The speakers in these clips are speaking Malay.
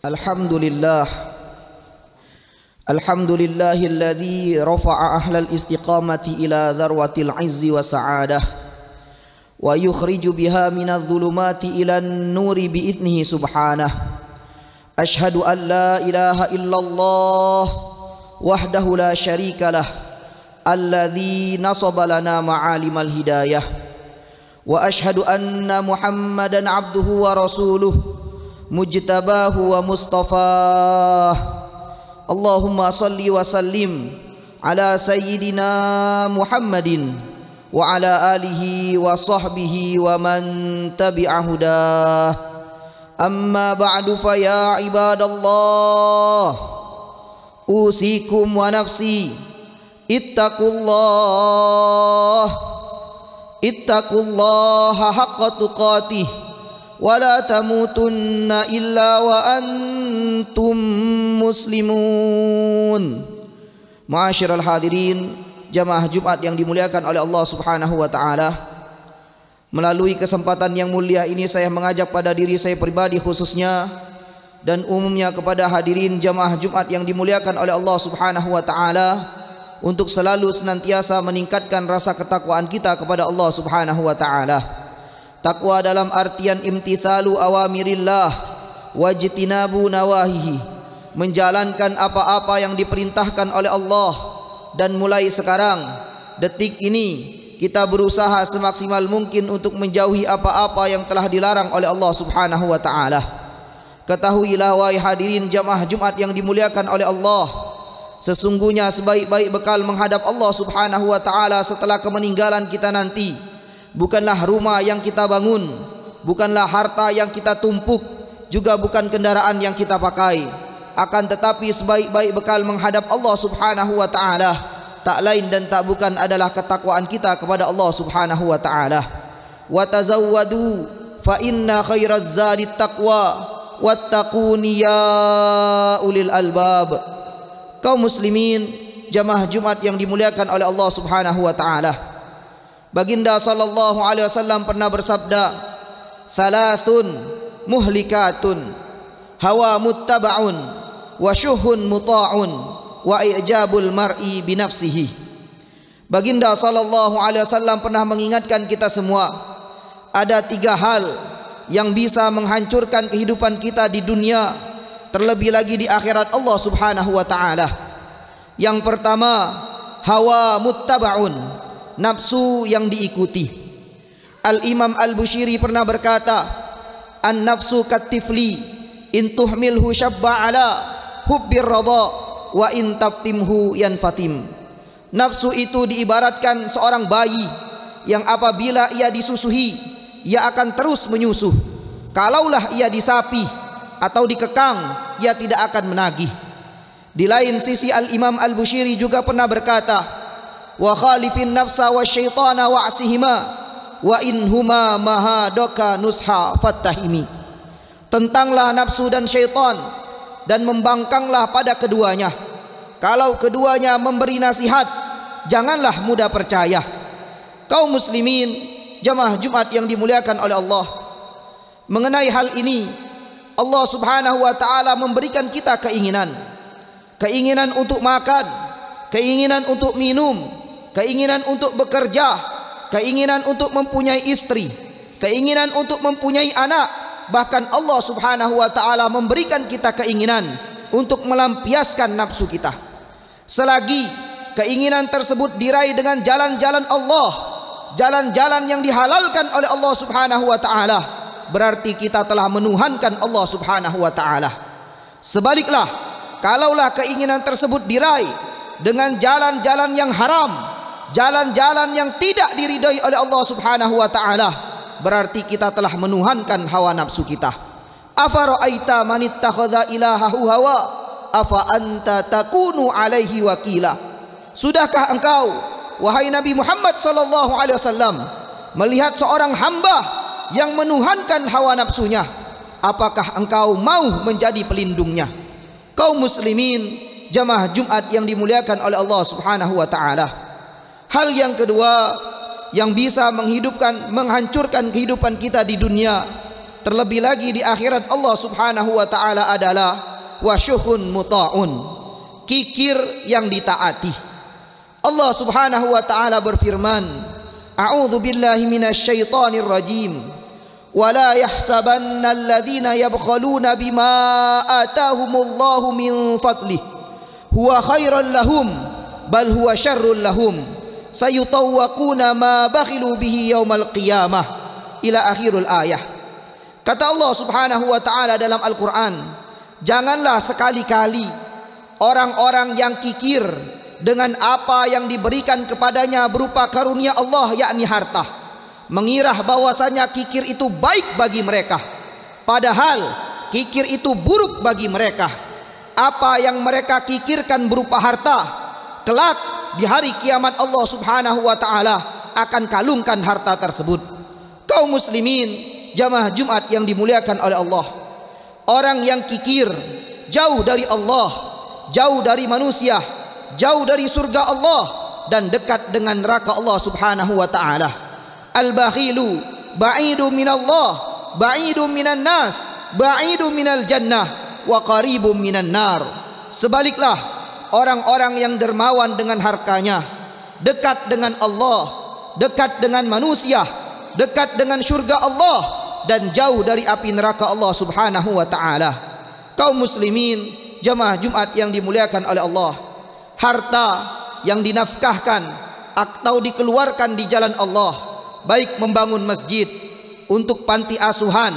Alhamdulillah Alhamdulillahilladzi rafa'a ahlal istiqamati ila dharwatil izzi wa sa'adah wa yukhriju biha minadh dhulumati ilan nuri bi'idnihi subhanah. Ashhadu an la ilaha illallah wahdahu la syarikalah alladzi nasaba lana ma'alimal hidayah wa ashhadu anna Muhammadan abduhu wa rasuluh mujtabahu wa mustafah. Allahumma salli wa sallim ala sayyidina Muhammadin wa ala alihi wa sahbihi wa man tabi'a hudah. Amma ba'du fa ya ibadallah, usikum wa nafsi ittaqullaha haqqa tuqatih wala tamutunna illa wa antum muslimun. Ma'asyiral hadirin, jamaah Jumat yang dimuliakan oleh Allah Subhanahu wa taala, melalui kesempatan yang mulia ini saya mengajak pada diri saya pribadi khususnya dan umumnya kepada hadirin jamaah Jumat yang dimuliakan oleh Allah Subhanahu wa taala untuk selalu senantiasa meningkatkan rasa ketakwaan kita kepada Allah Subhanahu wa taala. Takwa dalam artian imtithalu awamirillah wajtinabu nawahihi, menjalankan apa-apa yang diperintahkan oleh Allah, dan mulai sekarang detik ini kita berusaha semaksimal mungkin untuk menjauhi apa-apa yang telah dilarang oleh Allah Subhanahu wa taala. Ketahuilah wahai hadirin jamaah Jumat yang dimuliakan oleh Allah, sesungguhnya sebaik-baik bekal menghadap Allah Subhanahu wa taala setelah kemeninggalan kita nanti bukanlah rumah yang kita bangun, bukanlah harta yang kita tumpuk, juga bukan kendaraan yang kita pakai. Akan tetapi sebaik-baik bekal menghadap Allah Subhanahu wa taala tak lain dan tak bukan adalah ketakwaan kita kepada Allah Subhanahu wa taala. Wa tazawwadu fa inna khairaz zadit taqwa wattaquni ya ulil albab. Kaum muslimin jamaah Jumat yang dimuliakan oleh Allah Subhanahu wa taala, Baginda sallallahu alaihi wasallam pernah bersabda, "Salasun muhlikatun, hawa muttaba'un, wa syuhun muta'un, wa i'jabul mar'i binafsihi." Baginda sallallahu alaihi wasallam pernah mengingatkan kita semua, ada 3 hal yang bisa menghancurkan kehidupan kita di dunia, terlebih lagi di akhirat Allah Subhanahu wa taala. Yang pertama, hawa muttaba'un, nafsu yang diikuti. Al-Imam Al-Bushiri pernah berkata, "An-nafsu katifli, in tuhmilhu syabba ala hubbir radha, wa in tabtimhu yanfatim." Nafsu itu diibaratkan seorang bayi yang apabila ia disusuhi, ia akan terus menyusuh. Kalaulah ia disapi atau dikekang, ia tidak akan menagih. Di lain sisi Al-Imam Al-Bushiri juga pernah berkata, "Wa khalifin nafsa wa syaitana wa asihima, wa inhuma mahadaka nusha fattahimi." Tentanglah nafsu dan syaitan dan membangkanglah pada keduanya. Kalau keduanya memberi nasihat, janganlah mudah percaya. Kaum muslimin jamaah Jumat yang dimuliakan oleh Allah, mengenai hal ini Allah Subhanahu wa taala memberikan kita keinginan untuk makan, keinginan untuk minum, keinginan untuk bekerja, keinginan untuk mempunyai istri, keinginan untuk mempunyai anak. Bahkan Allah Subhanahu wa taala memberikan kita keinginan untuk melampiaskan nafsu kita. Selagi keinginan tersebut diraih dengan jalan-jalan Allah, jalan-jalan yang dihalalkan oleh Allah Subhanahu wa taala, berarti kita telah menuhankan Allah Subhanahu wa taala. Sebaliklah, kalaulah keinginan tersebut diraih dengan jalan-jalan yang haram, jalan-jalan yang tidak diridhai oleh Allah Subhanahu wa taala, berarti kita telah menuhankan hawa nafsu kita. Afara'aita man ittakhadha ilahahu hawa afa anta takunu alaihi wakila. Sudahkah engkau wahai Nabi Muhammad sallallahu alaihi wasallam melihat seorang hamba yang menuhankan hawa nafsunya? Apakah engkau mau menjadi pelindungnya? Kaum muslimin jamaah Jumat yang dimuliakan oleh Allah Subhanahu wa taala, hal yang kedua yang bisa menghancurkan kehidupan kita di dunia terlebih lagi di akhirat Allah Subhanahu wa taala adalah wasyuhun muta'un, kikir yang ditaati. Allah Subhanahu wa taala berfirman, a'udzu billahi minasyaitonir rajim. Wala yahsabanna alladhina yabkhaluna bima atahumullahu min fadlihi huwa khairan lahum bal huwa syarrun lahum sayutawwaquna ma bakhilu bihi yaumal qiyamah ila akhirul ayah. Kata Allah Subhanahu wa taala dalam Al-Qur'an, janganlah sekali-kali orang-orang yang kikir dengan apa yang diberikan kepadanya berupa karunia Allah, yakni harta, mengira bahwasanya kikir itu baik bagi mereka, padahal kikir itu buruk bagi mereka. Apa yang mereka kikirkan berupa harta, kelak di hari kiamat Allah Subhanahu wa taala akan kalungkan harta tersebut. Kaum muslimin jamaah Jumat yang dimuliakan oleh Allah, orang yang kikir jauh dari Allah, jauh dari manusia, jauh dari surga Allah, dan dekat dengan neraka Allah Subhanahu wa taala. Al-bakhilu ba'idu minallah, ba'idu minan nas, ba'idu minal jannah, wa qaribum minan nar. Sebaliklah, orang-orang yang dermawan dengan hartanya dekat dengan Allah, dekat dengan manusia, dekat dengan surga Allah, dan jauh dari api neraka Allah Subhanahu wa taala. Kaum muslimin jamaah Jumat yang dimuliakan oleh Allah, harta yang dinafkahkan atau dikeluarkan di jalan Allah, baik membangun masjid, untuk panti asuhan,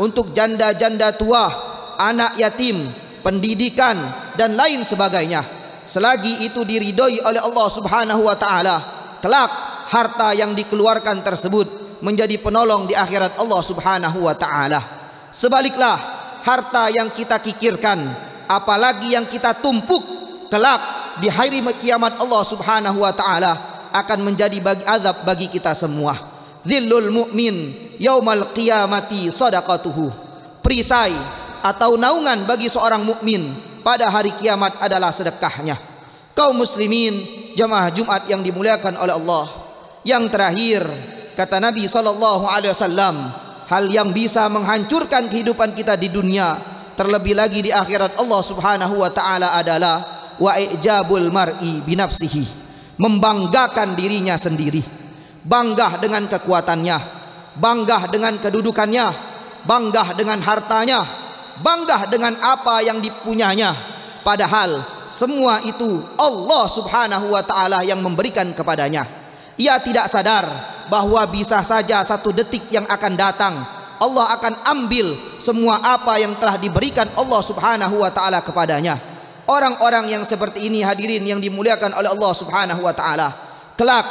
untuk janda-janda tua, anak yatim, pendidikan, dan lain sebagainya, selagi itu diridhoi oleh Allah Subhanahu wa taala, kelak harta yang dikeluarkan tersebut menjadi penolong di akhirat Allah Subhanahu wa taala. Sebaliklah, harta yang kita kikirkan, apalagi yang kita tumpuk, kelak di hari kiamat Allah Subhanahu wa taala akan menjadi azab bagi kita semua. Zillul mu'min yaumal qiyamati sadaqatuhu. Perisai atau naungan bagi seorang mukmin pada hari kiamat adalah sedekahnya. Kaum muslimin jamaah Jumat yang dimuliakan oleh Allah, yang terakhir kata Nabi SAW, hal yang bisa menghancurkan kehidupan kita di dunia, terlebih lagi di akhirat Allah Subhanahu wa taala adalah wa ijabul mar'i binafsihi, membanggakan dirinya sendiri, bangga dengan kekuatannya, bangga dengan kedudukannya, bangga dengan hartanya, bangga dengan apa yang dipunyanya, padahal semua itu Allah Subhanahu wa taala yang memberikan kepadanya. Ia tidak sadar bahwa bisa saja satu detik yang akan datang Allah akan ambil semua apa yang telah diberikan Allah Subhanahu wa taala kepadanya. Orang-orang yang seperti ini hadirin yang dimuliakan oleh Allah Subhanahu wa taala, kelak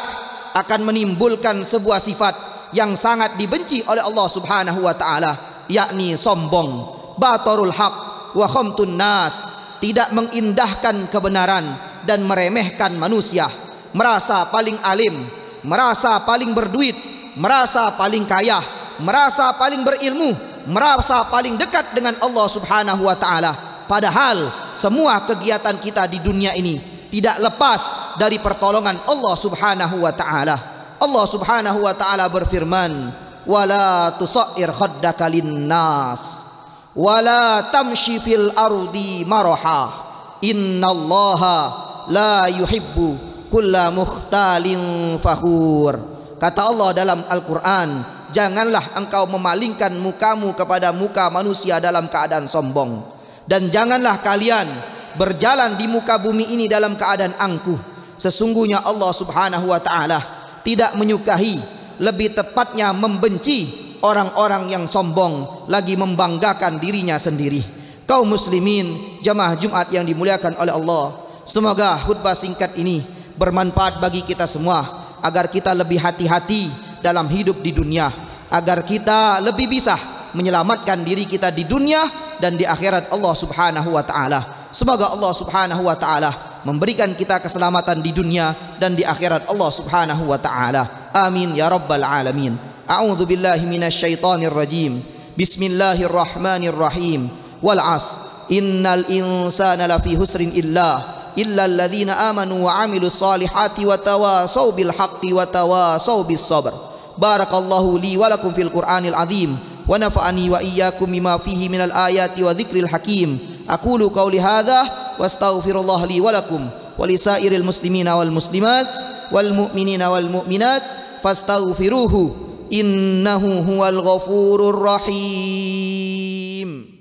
akan menimbulkan sebuah sifat yang sangat dibenci oleh Allah Subhanahu wa taala, yakni sombong, batarul haq wa khamtun nas, tidak mengindahkan kebenaran dan meremehkan manusia, merasa paling alim, merasa paling berduit, merasa paling kaya, merasa paling berilmu, merasa paling dekat dengan Allah Subhanahu wa taala. Padahal semua kegiatan kita di dunia ini tidak lepas dari pertolongan Allah Subhanahu wa taala. Allah Subhanahu wa taala berfirman, "Wala tusair khaddaka linnas, wala tamshi fil ardi maraha, innallaha la yuhibbu kulla mukhtalin fakhur." Kata Allah dalam Al-Qur'an, janganlah engkau memalingkan mukamu kepada muka manusia dalam keadaan sombong, dan janganlah kalian berjalan di muka bumi ini dalam keadaan angkuh. Sesungguhnya Allah Subhanahu wa taala tidak menyukai, lebih tepatnya membenci orang-orang yang sombong lagi membanggakan dirinya sendiri. Kaum muslimin jamaah Jumat yang dimuliakan oleh Allah, semoga khutbah singkat ini bermanfaat bagi kita semua, agar kita lebih hati-hati dalam hidup di dunia, agar kita lebih bisa menyelamatkan diri kita di dunia dan di akhirat Allah Subhanahu wa taala. Semoga Allah Subhanahu wa taala memberikan kita keselamatan di dunia dan di akhirat Allah Subhanahu wa taala. Amin ya rabbal alamin. A'udzu billahi minasyaitonir rajim. Bismillahirrahmanirrahim. Wal 'asr. Innal insana lafi husrin illa alladhina amanu wa 'amilus solihati wa tawasaw bil haqqi wa tawasaw bis sabr. Barakallahu li wa lakum fil Qur'anil azim wa nafa'ani wa iyyakum bima fihi minal ayati wa dzikril hakim. Aqulu qauli hadza wastaghfirullah li wa lakum wa lisairil muslimina wal muslimat wal mu'minina wal mu'minat fastaghfiruhu innahu huwal ghafurur rahim.